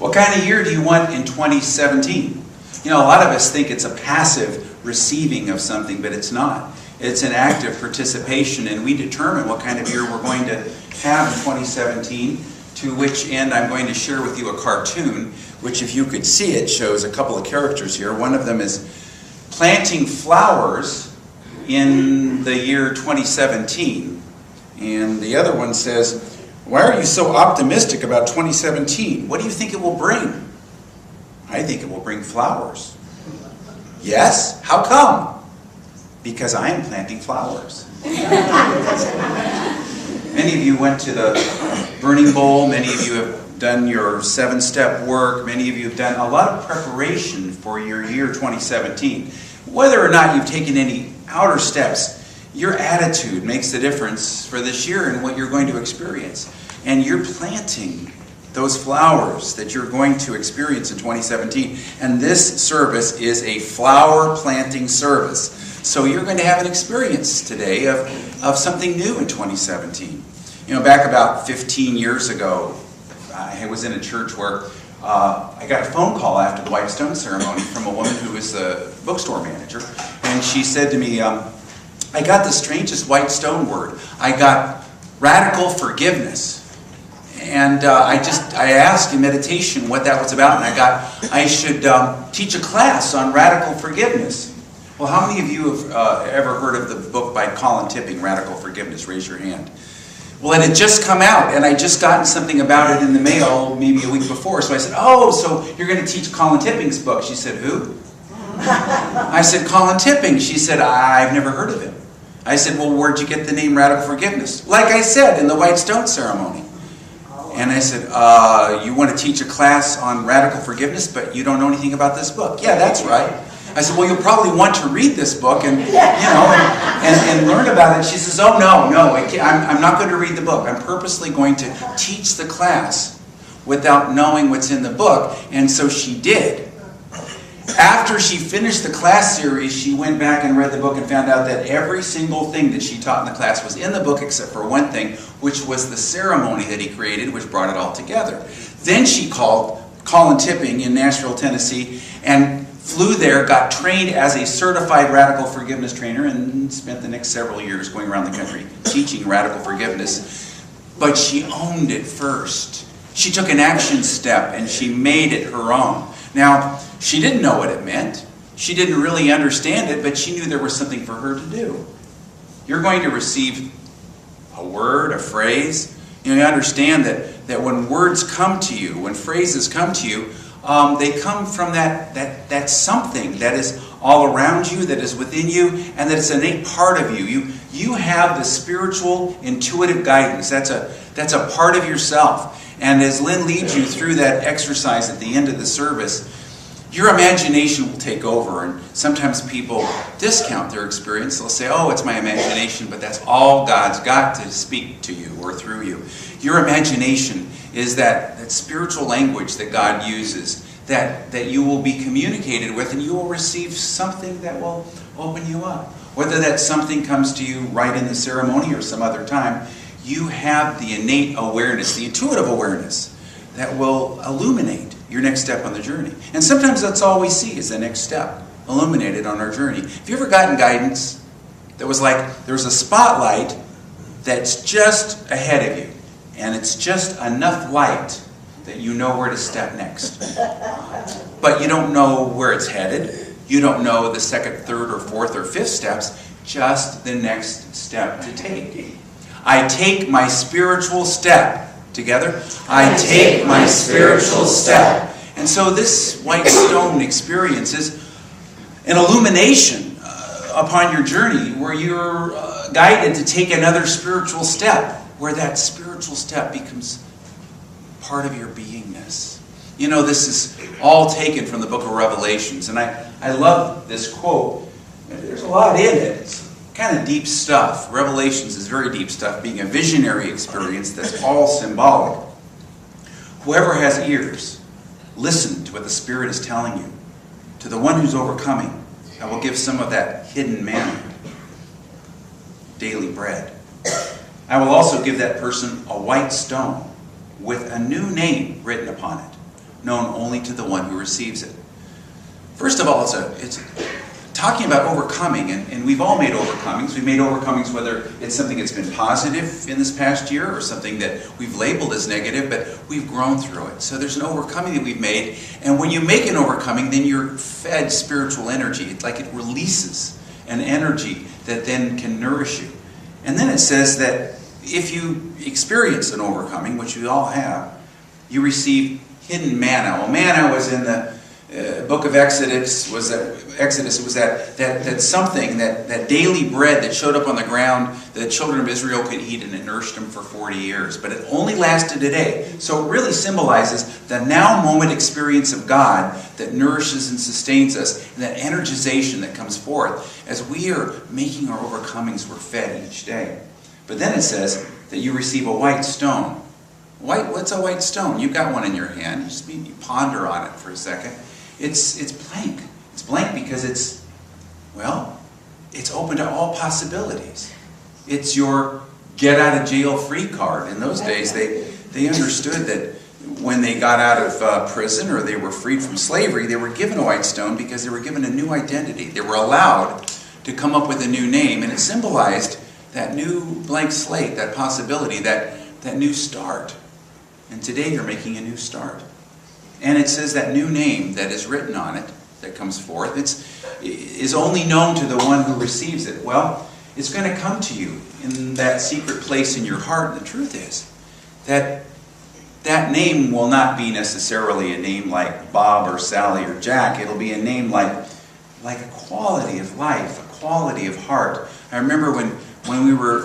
What kind of year do you want in 2017? You know, a lot of us think it's a passive receiving of something, but it's not. It's an active participation, and we determine what kind of year we're going to have in 2017, to which end I'm going to share with you a cartoon, which if you could see it, shows a couple of characters here. One of them is planting flowers in the year 2017, and the other one says, "Why are you so optimistic about 2017? What do you think it will bring?" "I think it will bring flowers." "Yes? How come?" "Because I am planting flowers." Many of you went to the burning bowl. Many of you have done your 7-step work. Many of you have done a lot of preparation for your year 2017. Whether or not you've taken any outer steps, your attitude makes the difference for this year and what you're going to experience. And you're planting those flowers that you're going to experience in 2017. And this service is a flower planting service. So you're going to have an experience today of something new in 2017. You know, back about 15 years ago, I was in a church where I got a phone call after the White Stone ceremony from a woman who was a bookstore manager. And she said to me, "I got the strangest White Stone word. I got radical forgiveness." And I asked in meditation what that was about, and I should teach a class on radical forgiveness. Well, how many of you have ever heard of the book by Colin Tipping, Radical Forgiveness? Raise your hand. Well, it had just come out, and I'd just gotten something about it in the mail maybe a week before. So I said, "Oh, so you're going to teach Colin Tipping's book?" She said, "Who?" I said, "Colin Tipping." She said, "I've never heard of him." I said, "Well, where'd you get the name Radical Forgiveness?" "Like I said, in the White Stone ceremony." And I said, "You want to teach a class on radical forgiveness, but you don't know anything about this book?" "Yeah, that's right." I said, "Well, you'll probably want to read this book and and learn about it." She says, "Oh, no, I'm not going to read the book. I'm purposely going to teach the class without knowing what's in the book." And so she did. After she finished the class series, she went back and read the book and found out that every single thing that she taught in the class was in the book except for one thing, which was the ceremony that he created, which brought it all together. Then she called Colin Tipping in Nashville, Tennessee, and flew there, got trained as a certified radical forgiveness trainer, and spent the next several years going around the country teaching radical forgiveness. But she owned it first. She took an action step and she made it her own. Now, she didn't know what it meant. She didn't really understand it, but she knew there was something for her to do. You're going to receive a word, a phrase. You understand that when words come to you, when phrases come to you, they come from that something that is all around you, that is within you, and that is an innate part of you. You have the spiritual, intuitive guidance. That's a part of yourself. And as Lynn leads you through that exercise at the end of the service, your imagination will take over. And sometimes people discount their experience. They'll say, "Oh, it's my imagination," but that's all God's got to speak to you or through you. Your imagination is that spiritual language that God uses, that you will be communicated with, and you will receive something that will open you up. Whether that something comes to you right in the ceremony or some other time, you have the innate awareness, the intuitive awareness that will illuminate your next step on the journey. And sometimes that's all we see is the next step illuminated on our journey. Have you ever gotten guidance that was like there's a spotlight that's just ahead of you, and it's just enough light that you know where to step next, but you don't know where it's headed. You don't know the second, third, or fourth, or fifth steps, just the next step to take. I take my spiritual step. Together, I take my spiritual step. And so this White Stone experience is an illumination upon your journey where you're guided to take another spiritual step, where that spiritual step becomes part of your beingness. You know, this is all taken from the book of Revelations, and I love this quote. There's a lot in it. It's kind of deep stuff. Revelations is very deep stuff, being a visionary experience that's all symbolic. Whoever has ears, listen to what the Spirit is telling you. To the one who's overcoming, I will give some of that hidden manna, daily bread. I will also give that person a white stone with a new name written upon it, known only to the one who receives it. First of all, it's talking about overcoming, and we've all made overcomings. We've made overcomings whether it's something that's been positive in this past year or something that we've labeled as negative, but we've grown through it. So there's an overcoming that we've made, and when you make an overcoming, then you're fed spiritual energy. It's like it releases an energy that then can nourish you. And then it says that if you experience an overcoming, which we all have, you receive hidden manna. Well, manna was in the book of Exodus. Was that something, that daily bread that showed up on the ground that the children of Israel could eat, and it nourished them for 40 years. But it only lasted a day. So it really symbolizes the now moment experience of God that nourishes and sustains us, and that energization that comes forth as we are making our overcomings. We're fed each day. But then it says that you receive a white stone. What's a white stone? You've got one in your hand. You ponder on it for a second. It's blank. It's blank because it's open to all possibilities. It's your get out of jail free card. In those days, they understood that when they got out of prison or they were freed from slavery, they were given a white stone because they were given a new identity. They were allowed to come up with a new name, and it symbolized that new blank slate, that possibility, that new start. And today you're making a new start. And it says that new name that is written on it, that comes forth, is only known to the one who receives it. Well, it's going to come to you in that secret place in your heart. And the truth is that that name will not be necessarily a name like Bob or Sally or Jack. It'll be a name like a quality of life, a quality of heart. I remember when we were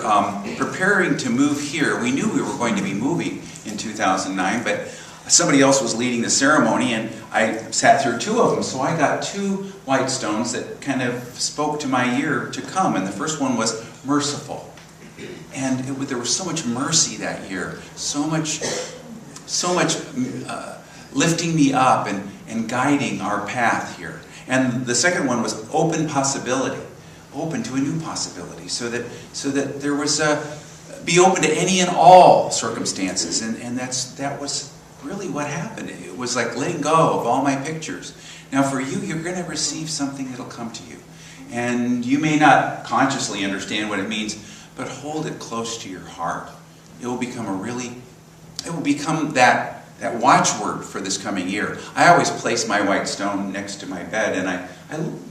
preparing to move here, we knew we were going to be moving in 2009, but somebody else was leading the ceremony, and I sat through two of them. So I got two white stones that kind of spoke to my ear to come. And the first one was merciful. And there was so much mercy that year, so much lifting me up and guiding our path here. And the second one was open possibility, open to a new possibility, so that there was be open to any and all circumstances. And that was really what happened. It was like letting go of all my pictures. Now for you, you're going to receive something that'll come to you. And you may not consciously understand what it means, but hold it close to your heart. It will become that watchword for this coming year. I always place my white stone next to my bed, and I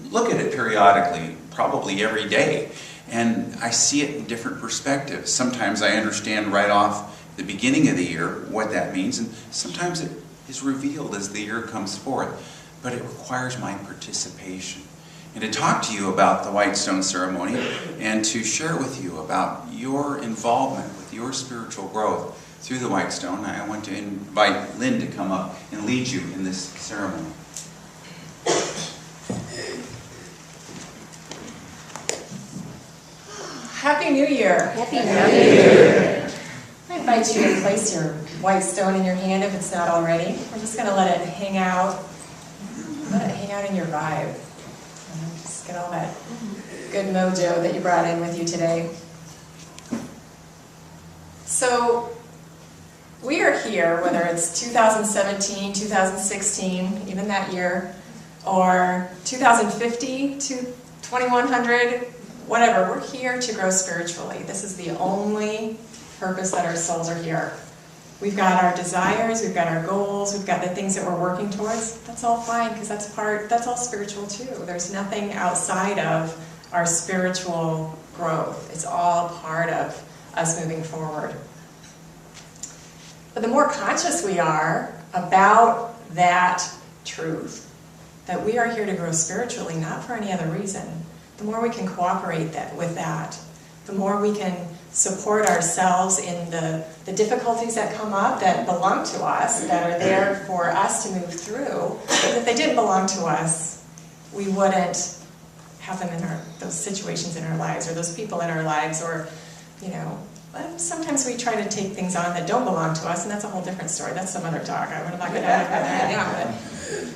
look at it periodically, probably every day. And I see it in different perspectives. Sometimes I understand right off the beginning of the year what that means, and sometimes it is revealed as the year comes forth. But it requires my participation. And to talk to you about the White Stone ceremony and to share with you about your involvement with your spiritual growth through the White Stone, I want to invite Lynn to come up and lead you in this ceremony. Happy New Year. Happy New Year. I invite you to place your white stone in your hand if it's not already. We're just going to let it hang out. Let it hang out in your vibe. Just get all that good mojo that you brought in with you today. So, we are here, whether it's 2017, 2016, even that year, or 2050 to 2100, whatever, we're here to grow spiritually. This is the only purpose that our souls are here. We've got our desires, we've got our goals, we've got the things that we're working towards. That's all fine, because that's all spiritual too. There's nothing outside of our spiritual growth. It's all part of us moving forward. But the more conscious we are about that truth, that we are here to grow spiritually, not for any other reason, the more we can cooperate with that, the more we can support ourselves in the difficulties that come up that belong to us, that are there for us to move through. Because if they didn't belong to us, we wouldn't have them in those situations in our lives, or those people in our lives, or, sometimes we try to take things on that don't belong to us, and that's a whole different story. That's some other talk. I'm not going to have that now.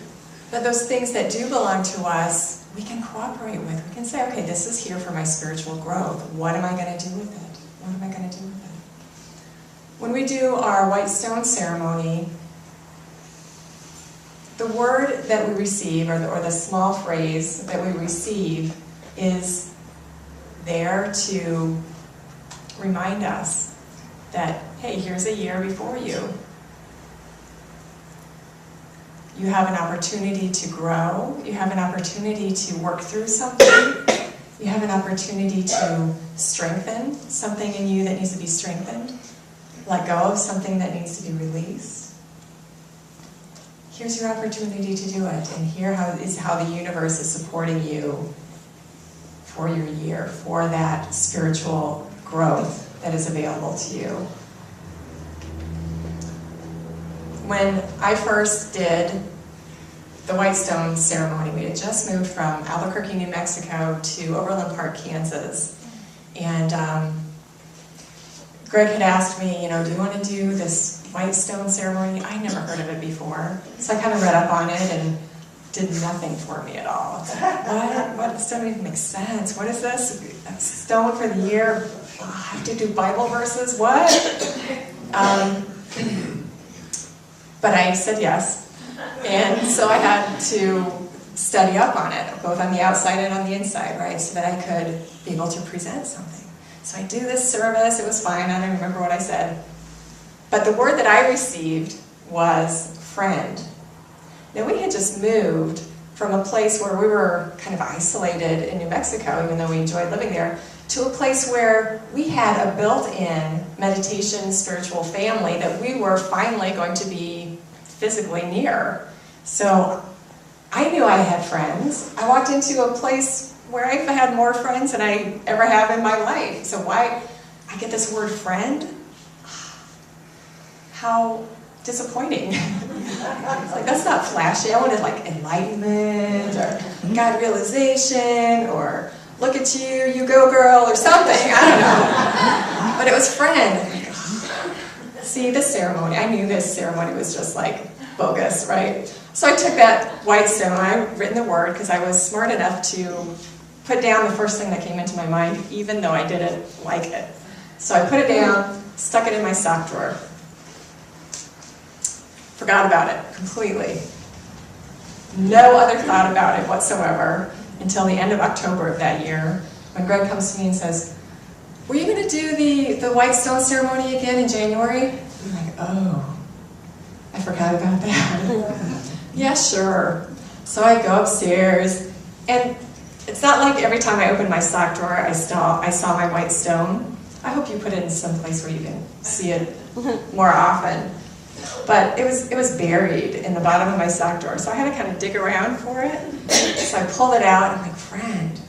But those things that do belong to us, we can cooperate with. We can say, okay, this is here for my spiritual growth. What am I going to do with it? What am I going to do with it? When we do our white stone ceremony, the word that we receive, or the small phrase that we receive, is there to remind us that, hey, here's a year before you. You have an opportunity to grow. You have an opportunity to work through something. You have an opportunity to strengthen something in you that needs to be strengthened. Let go of something that needs to be released. Here's your opportunity to do it. And here is how the universe is supporting you for your year, for that spiritual growth that is available to you. When I first did the White Stone ceremony, we had just moved from Albuquerque, New Mexico to Overland Park, Kansas. And Greg had asked me, do you want to do this White Stone ceremony? I never heard of it before. So I kind of read up on it and did nothing for me at all. What? This doesn't even make sense. What is this? A stone for the year? I have to do Bible verses? What? But I said yes. And so I had to study up on it, both on the outside and on the inside, right? So that I could be able to present something. So I do this service. It was fine. I don't remember what I said. But the word that I received was friend. Now, we had just moved from a place where we were kind of isolated in New Mexico, even though we enjoyed living there, to a place where we had a built-in meditation spiritual family that we were finally going to be physically near. So I knew I had friends. I walked into a place where I've had more friends than I ever have in my life. So why I get this word friend? How disappointing. It's like, that's not flashy. I wanted like enlightenment or God realization or look at you, you go girl, or something. I don't know. But it was friend. See, this ceremony, I knew this ceremony was just like bogus, right? So I took that white stone, I'd written the word because I was smart enough to put down the first thing that came into my mind, even though I didn't like it. So I put it down, stuck it in my sock drawer. Forgot about it completely. No other thought about it whatsoever until the end of October of that year, when Greg comes to me and says, were you going to do the white stone ceremony again in January? I'm like, oh, I forgot about that. Yeah, sure. So I go upstairs, and it's not like every time I open my sock drawer, I saw my white stone. I hope you put it in some place where you can see it more often. But it was buried in the bottom of my sock drawer, so I had to kind of dig around for it. So I pulled it out, and I'm like, friend?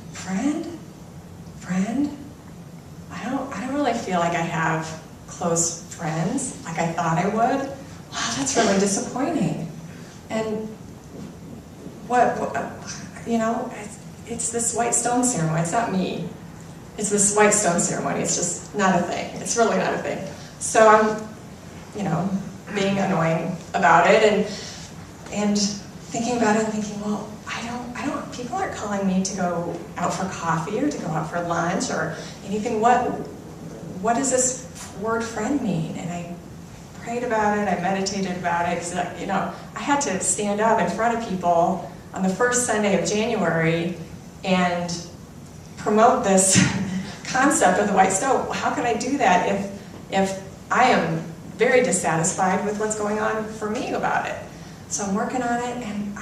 I don't really feel like I have close friends like I thought I would. Wow, that's really disappointing. And it's this white stone ceremony. It's not me. It's this white stone ceremony. It's just not a thing. It's really not a thing. So I'm, being annoying about it and thinking about it and thinking, well, people aren't calling me to go out for coffee or to go out for lunch or anything. What does this word friend mean? And I prayed about it, I meditated about it, because I had to stand up in front of people on the first Sunday of January and promote this concept of the white stone. How can I do that if I am very dissatisfied with what's going on for me about it? So I'm working on it, and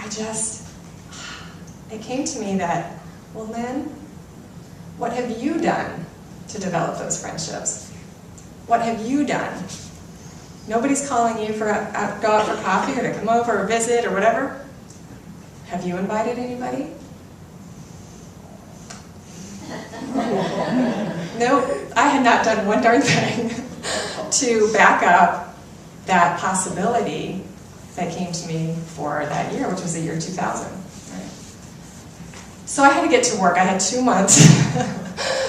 it came to me that, well, Lynn, what have you done to develop those friendships? What have you done? Nobody's calling you to go out for coffee or to come over or visit or whatever. Have you invited anybody? No, I had not done one darn thing to back up that possibility that came to me for that year, which was the year 2000. Right? So I had to get to work. I had 2 months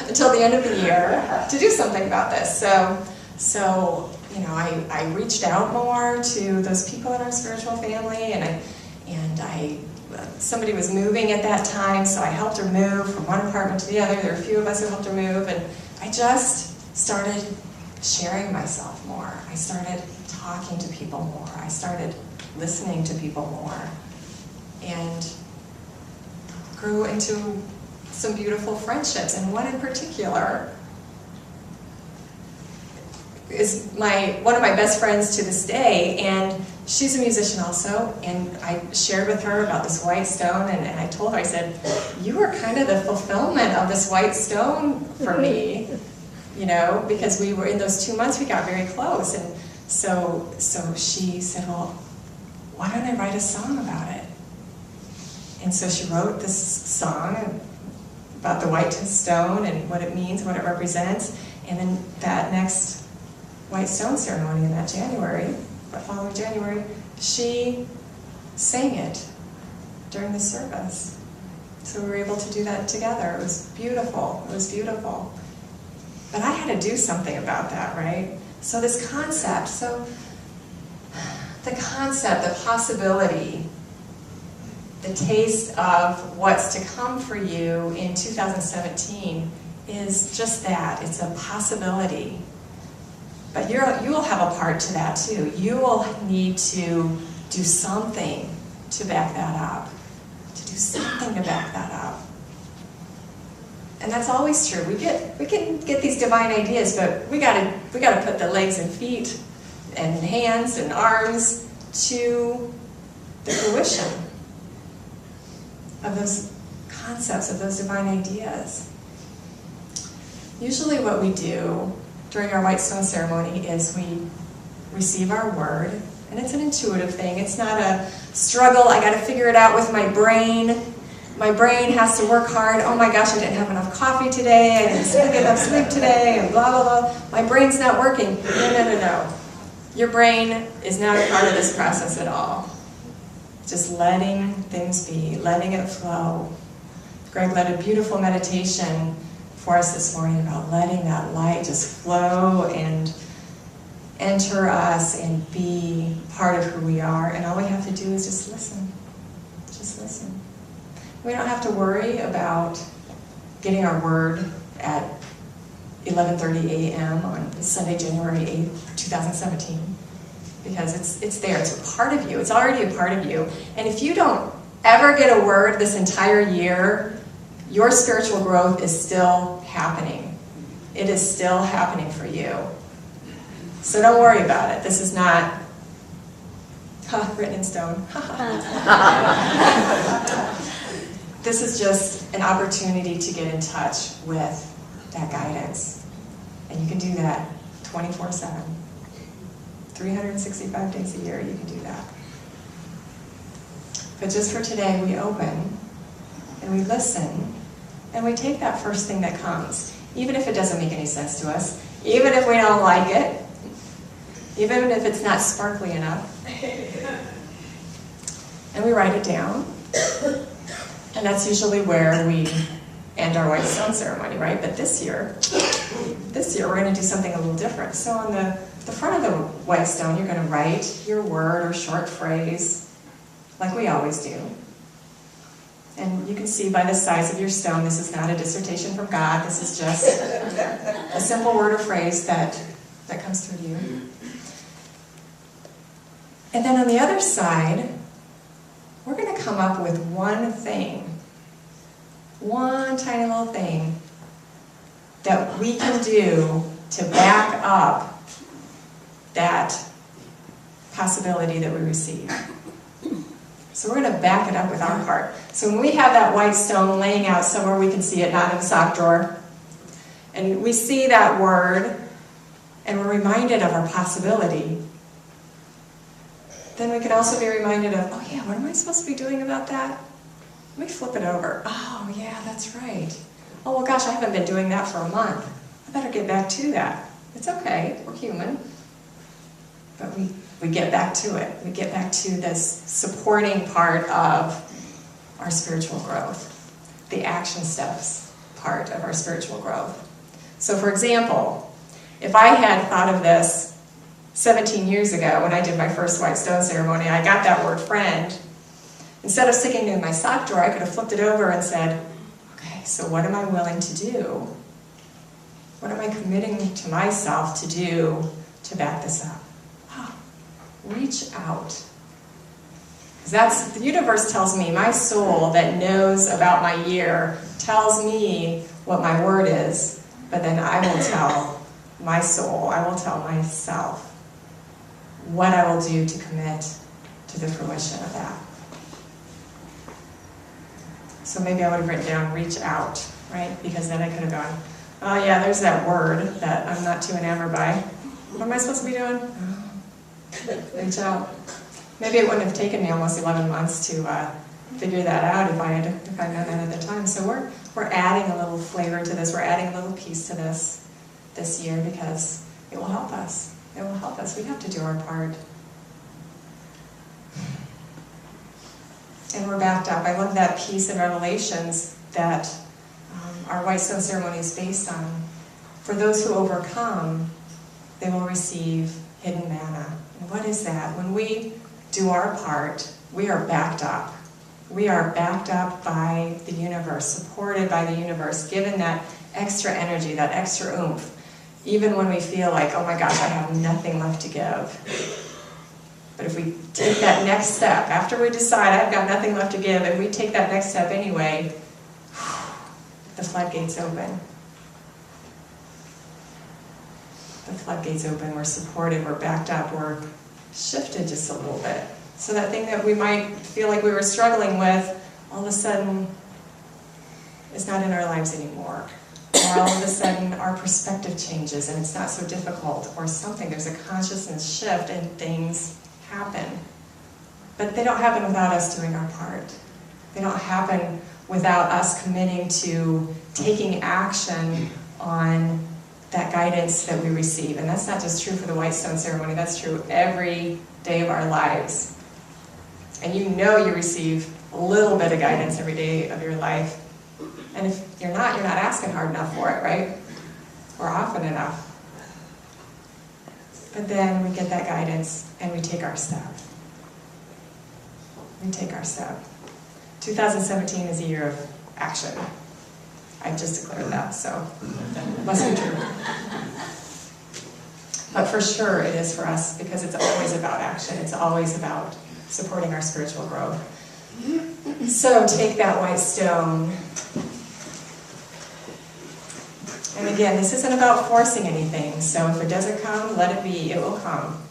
until the end of the year to do something about this. So I reached out more to those people in our spiritual family, and somebody was moving at that time, so I helped her move from one apartment to the other. There were a few of us who helped her move, and I just started sharing myself more. I started talking to people more. I started listening to people more. and grew into some beautiful friendships. And one in particular is one of my best friends to this day, and she's a musician also, and I shared with her about this white stone, and I told her, I said, you were kind of the fulfillment of this white stone for me, you know, because we were, in those 2 months, we got very close, and so she said, well, why don't I write a song about it? And so she wrote this song about the white stone and what it means, what it represents, and then that next white stone ceremony in that following January, she sang it during the service. So we were able to do that together. It was beautiful. It was beautiful. But I had to do something about that, right? So this concept, the possibility, the taste of what's to come for you in 2017 is just that. It's a possibility. But you will have a part to that too. You will need to do something to back that up. To do something to back that up. And that's always true. We can get these divine ideas, but we gotta put the legs and feet and hands and arms to the fruition of those concepts, of those divine ideas. Usually what we do during our white stone ceremony is we receive our word, and it's an intuitive thing. It's not a struggle. I got to figure it out with my brain. My brain has to work hard. Oh my gosh, I didn't have enough coffee today. I didn't get enough sleep today, and blah, blah, blah. My brain's not working. No. Your brain is not a part of this process at all. Just letting things be, letting it flow. Greg led a beautiful meditation for us this morning about letting that light just flow and enter us and be part of who we are. And all we have to do is just listen. Just listen. We don't have to worry about getting our word at 11:30 a.m. on Sunday, January 8th, 2017. Because it's there. It's a part of you. It's already a part of you. And if you don't ever get a word this entire year, your spiritual growth is still happening. It is still happening for you. So don't worry about it. This is not written in stone. This is just an opportunity to get in touch with that guidance. And you can do that 24/7. 365 days a year, you can do that. But just for today, we open and we listen and we take that first thing that comes, even if it doesn't make any sense to us, even if we don't like it, even if it's not sparkly enough. And we write it down. And that's usually where we end our white stone ceremony, right? But this year we're going to do something a little different. So on the front of the white stone, you're going to write your word or short phrase, like we always do. And you can see by the size of your stone, this is not a dissertation from God. This is just a simple word or phrase that comes through to you. And then on the other side, we're going to come up with one thing, one tiny little thing that we can do to back up that possibility that we receive. So we're going to back it up with our part. So when we have that white stone laying out somewhere we can see it, not in the sock drawer, and we see that word, and we're reminded of our possibility, then we can also be reminded of, oh yeah, what am I supposed to be doing about that? Let me flip it over. Oh yeah, that's right. Oh well gosh, I haven't been doing that for a month. I better get back to that. It's okay, we're human. But we get back to it. We get back to this supporting part of our spiritual growth. The action steps part of our spiritual growth. So for example, if I had thought of this 17 years ago when I did my first white stone ceremony, I got that word friend. Instead of sticking it in my sock drawer, I could have flipped it over and said, okay, so what am I willing to do? What am I committing to myself to do to back this up? Oh, reach out. Because the universe tells me, my soul that knows about my year tells me what my word is, but then I will tell my soul, I will tell myself what I will do to commit to the fruition of that. So maybe I would have written down, reach out, right? Because then I could have gone, oh yeah, there's that word that I'm not too enamored by. What am I supposed to be doing? Reach out. Maybe it wouldn't have taken me almost 11 months to figure that out if I'd known that at the time. So we're adding a little flavor to this. We're adding a little piece to this year because it will help us. It will help us. We have to do our part. And we're backed up. I love that piece in Revelations that our White Stone Ceremony is based on. For those who overcome, they will receive hidden manna. And what is that? When we do our part, we are backed up. We are backed up by the universe, supported by the universe, given that extra energy, that extra oomph. Even when we feel like, oh my gosh, I have nothing left to give. But if we take that next step, after we decide I've got nothing left to give, and we take that next step anyway, the floodgates open. The floodgates open, we're supported, we're backed up, we're shifted just a little bit. So that thing that we might feel like we were struggling with, all of a sudden is not in our lives anymore. Or all of a sudden our perspective changes and it's not so difficult, or something, there's a consciousness shift and things happen. But they don't happen without us doing our part. They don't happen without us committing to taking action on that guidance that we receive. And that's not just true for the White Stone Ceremony, that's true every day of our lives. And you know you receive a little bit of guidance every day of your life. And if you're not asking hard enough for it, right? Or often enough. But then we get that guidance and we take our step. We take our step. 2017 is a year of action. I just declared that, so it must be true. But for sure it is for us, because it's always about action. It's always about supporting our spiritual growth. So take that white stone. And again, this isn't about forcing anything. So if it doesn't come, let it be. It will come.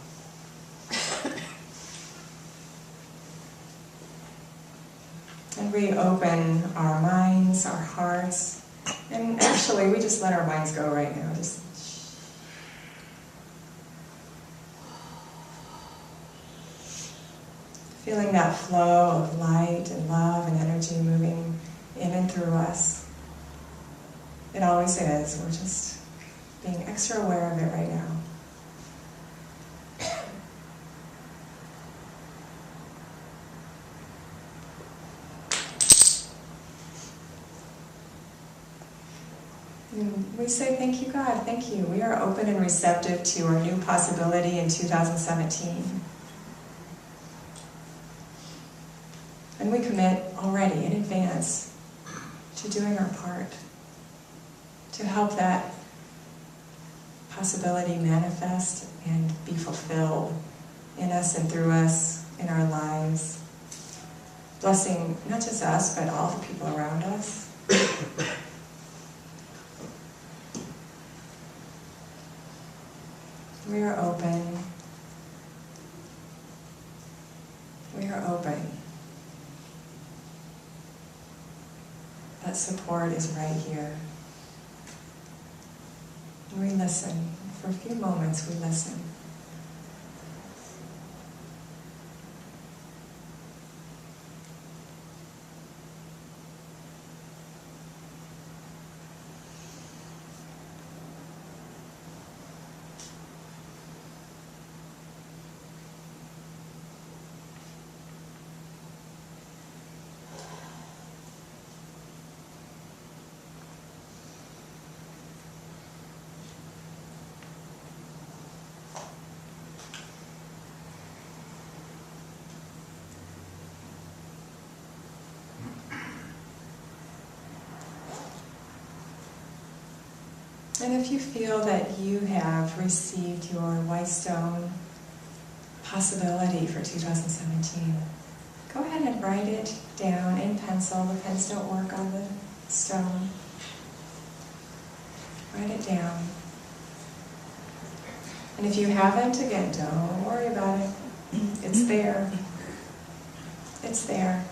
And we open our minds, our hearts. And actually, we just let our minds go right now. Just feeling that flow of light and love and energy moving in and through us. It always is. We're just being extra aware of it right now. And we say, thank you, God, thank you. We are open and receptive to our new possibility in 2017. And we commit already in advance to doing our part, to help that possibility manifest and be fulfilled in us and through us, in our lives. Blessing not just us, but all the people around us. We are open. We are open. That support is right here. We listen. For a few moments, we listen. And if you feel that you have received your white stone possibility for 2017, Go ahead and write it down in pencil. The pens don't work on the stone. Write it down. And if you haven't, again, don't worry about it. It's there. It's there.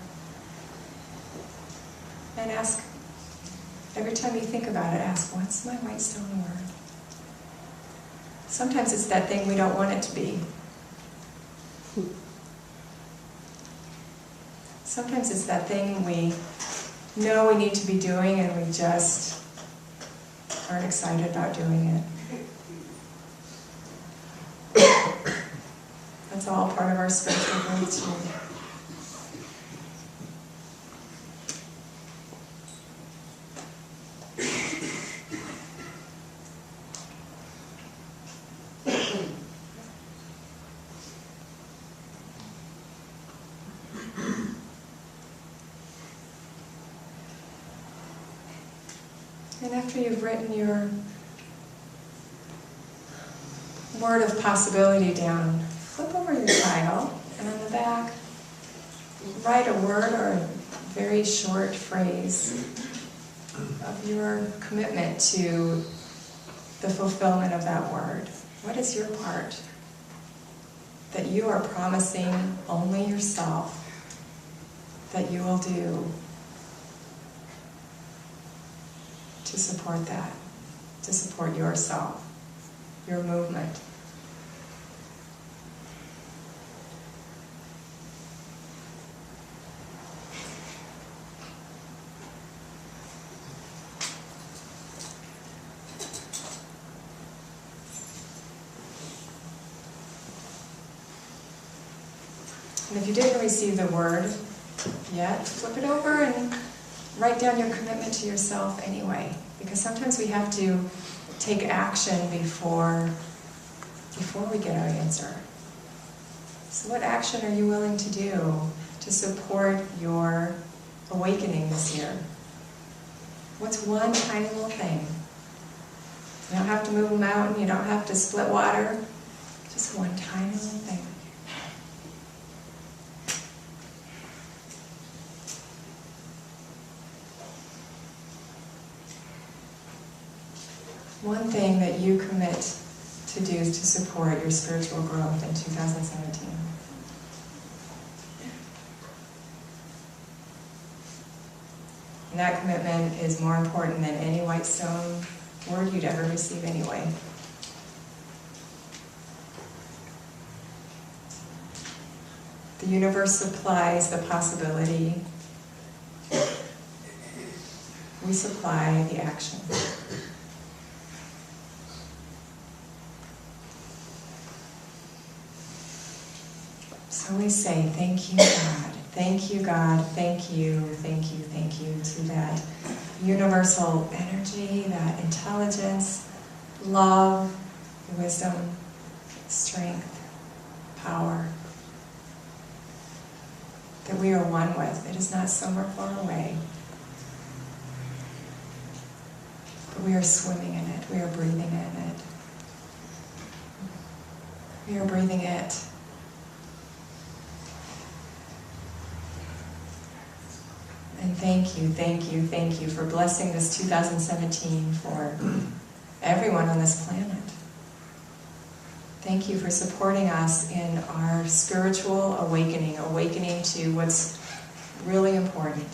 And ask, every time you think about it, ask, what's my white stone word? Sometimes it's that thing we don't want it to be. Sometimes it's that thing we know we need to be doing and we just aren't excited about doing it. That's all part of our spiritual growth too. And after you've written your word of possibility down, flip over your title, and on the back, write a word or a very short phrase of your commitment to the fulfillment of that word. What is your part that you are promising only yourself that you will do to support that, to support yourself, your movement? And if you didn't receive the word yet, flip it over and write down your commitment to yourself anyway. Because sometimes we have to take action before we get our answer. So what action are you willing to do to support your awakening this year? What's one tiny little thing? You don't have to move a mountain, you don't have to split water. Just one tiny little thing. One thing that you commit to do to support your spiritual growth in 2017. And that commitment is more important than any white stone word you'd ever receive anyway. The universe supplies the possibility. We supply the action. So we say, thank you, God. Thank you, God. Thank you, thank you, thank you to that universal energy, that intelligence, love, wisdom, strength, power that we are one with. It is not somewhere far away, but we are swimming in it. We are breathing in it. We are breathing it. And thank you, thank you, thank you for blessing this 2017 for everyone on this planet. Thank you for supporting us in our spiritual awakening to what's really important.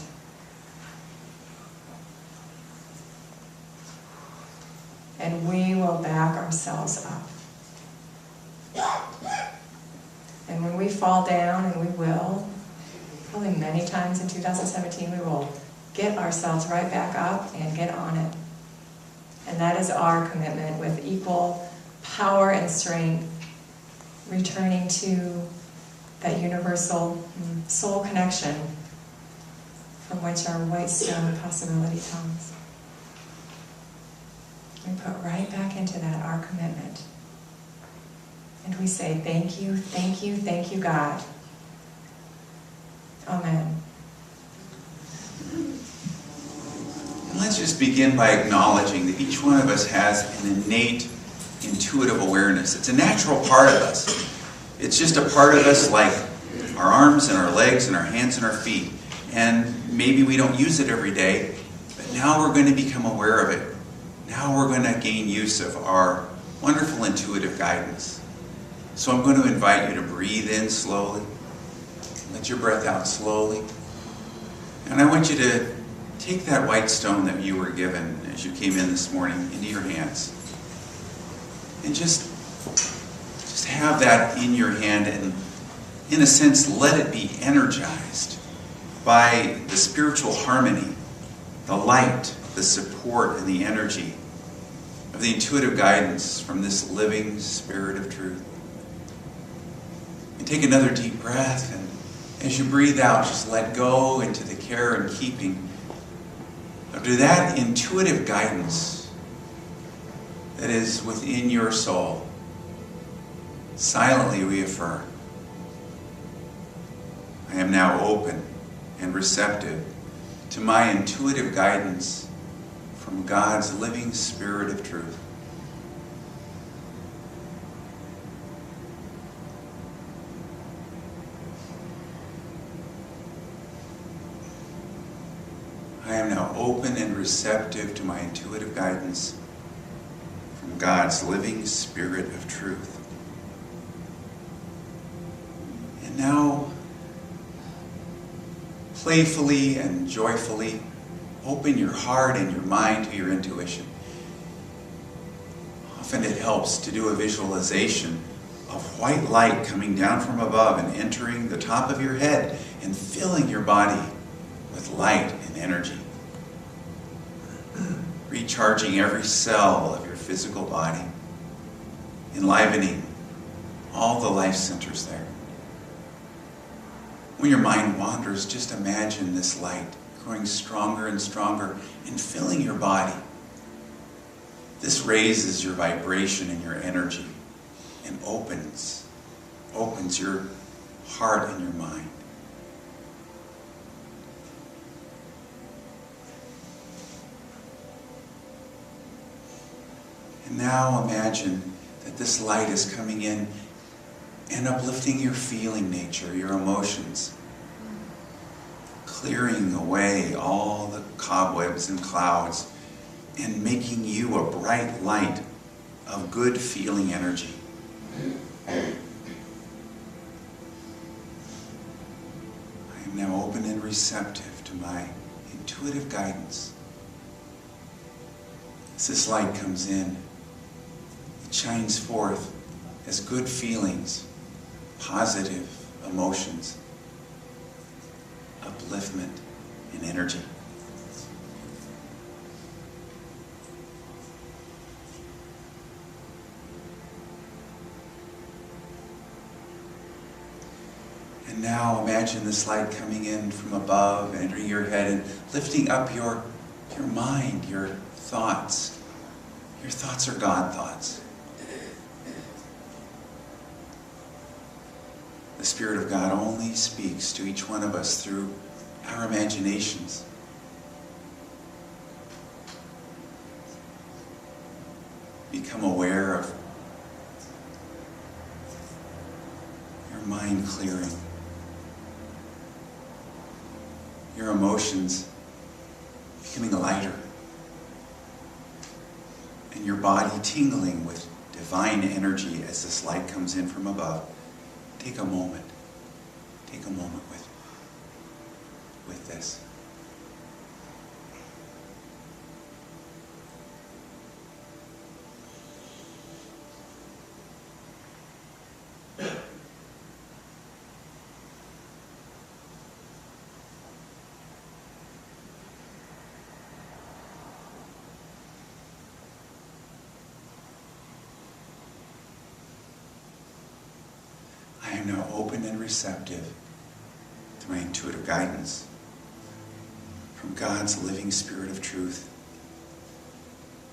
And we will back ourselves up. And when we fall down, and we will, probably many times in 2017, we will get ourselves right back up and get on it. And that is our commitment with equal power and strength, returning to that universal soul connection from which our white stone possibility comes. We put right back into that our commitment. And we say, thank you, thank you, thank you, God. Amen. And let's just begin by acknowledging that each one of us has an innate intuitive awareness. It's a natural part of us. It's just a part of us like our arms and our legs and our hands and our feet. And maybe we don't use it every day, but now we're going to become aware of it. Now we're going to gain use of our wonderful intuitive guidance. So I'm going to invite you to breathe in slowly. Let your breath out slowly. And I want you to take that white stone that you were given as you came in this morning into your hands. And just have that in your hand and, in a sense, let it be energized by the spiritual harmony, the light, the support, and the energy of the intuitive guidance from this living Spirit of truth. And take another deep breath, and as you breathe out, just let go into the care and keeping of that intuitive guidance that is within your soul. Silently we affirm, I am now open and receptive to my intuitive guidance from God's living Spirit of truth. I am now open and receptive to my intuitive guidance from God's living Spirit of truth. And now, playfully and joyfully, open your heart and your mind to your intuition. Often it helps to do a visualization of white light coming down from above and entering the top of your head and filling your body with light and energy, recharging every cell of your physical body, enlivening all the life centers there. When your mind wanders, just imagine this light growing stronger and stronger and filling your body. This raises your vibration and your energy and opens your heart and your mind. And now imagine that this light is coming in and uplifting your feeling nature, your emotions, clearing away all the cobwebs and clouds and making you a bright light of good feeling energy. I am now open and receptive to my intuitive guidance. As this light comes in, it shines forth as good feelings, positive emotions, upliftment, and energy. And now imagine this light coming in from above, entering your head and lifting up your mind, your thoughts. Your thoughts are God thoughts. The Spirit of God only speaks to each one of us through our imaginations. Become aware of your mind clearing, your emotions becoming lighter, and your body tingling with divine energy as this light comes in from above. Take a moment with this. I am now open and receptive to my intuitive guidance from God's living Spirit of truth.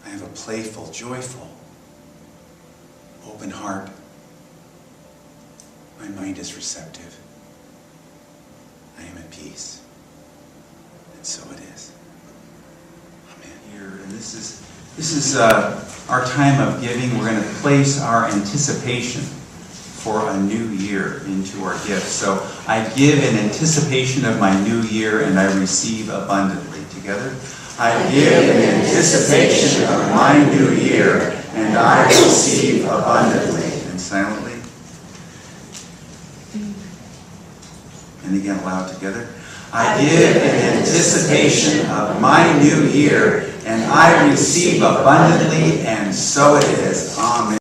I have a playful, joyful, open heart. My mind is receptive. I am at peace. And so it is. Amen. Here, and this is our time of giving. We're going to place our anticipation for a new year into our gifts. So I give in anticipation of my new year, and I receive abundantly. Together. I give in anticipation of my new year, and I receive abundantly. And silently. And again aloud together. I give in anticipation of my new year, and I receive abundantly, and so it is. Amen.